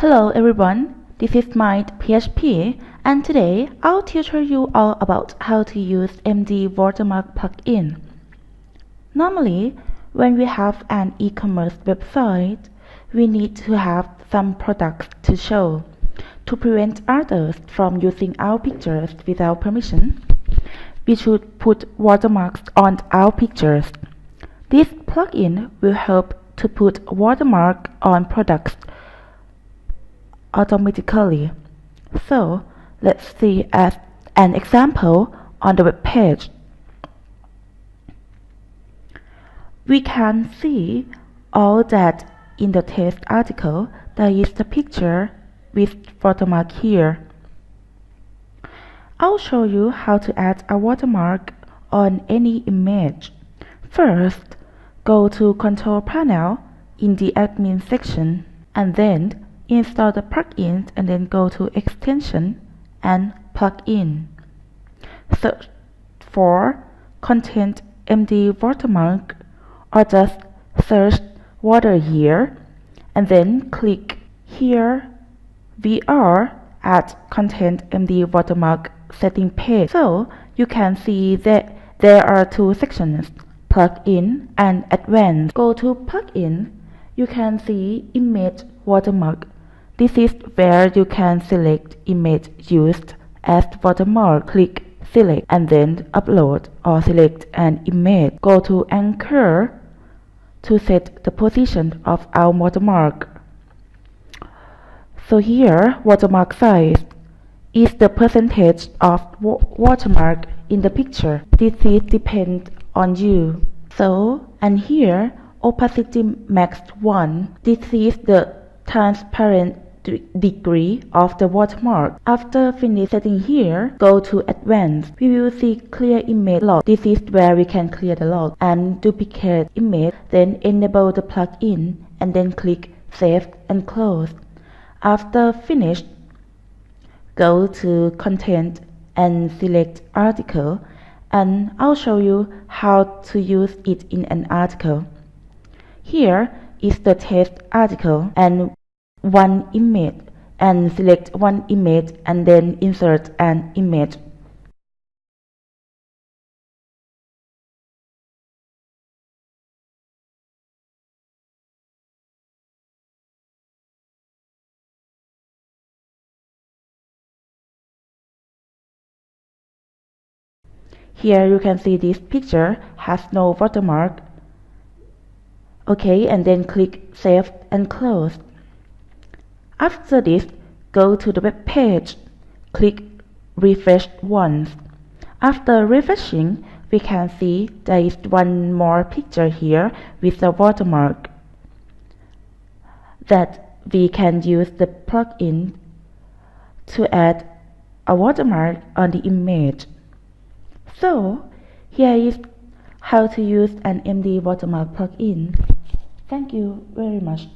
Hello everyone, this is Mind PHP, and today I'll teach you all about how to use MD Watermark plugin. Normally, when we have an e-commerce website, we need to have some products to show. To prevent others from using our pictures without permission, we should put watermarks on our pictures. This plugin will help to put watermark on products automatically. So let's see as an example on the web page. We can see all that in the test article there is the picture with watermark here. I'll show you how to add a watermark on any image. First, go to Control Panel in the Admin section and then install the plugins and then go to Extension and Plugin. Search for Content MD Watermark or just search water here and then click here. We are at Content MD Watermark setting page. So you can see that there are two sections, Plugin and Advanced. Go to Plugin. You can see Image Watermark. This is where you can select image used as watermark. Click Select and then Upload or select an image. Go to Anchor to set the position of our watermark. So here, watermark size is the percentage of watermark in the picture. This is depend on you. So, and here, opacity max 1. This is the transparent degree of the watermark. After finish setting here, go to Advanced. We will see Clear Image Log. This is where we can clear the log and duplicate image. Then enable the plugin and then click Save and Close. After finished, go to Content and select Article, and I'll show you how to use it in an article. Here is the test article and one image, and select one image and then insert an image. Here you can see this picture has no watermark. Okay, and then click Save and Close. After this, go to the web page. Click Refresh once. After refreshing, we can see there is one more picture here with a watermark that we can use the plugin to add a watermark on the image. So, here is how to use an MD Watermark plugin. Thank you very much.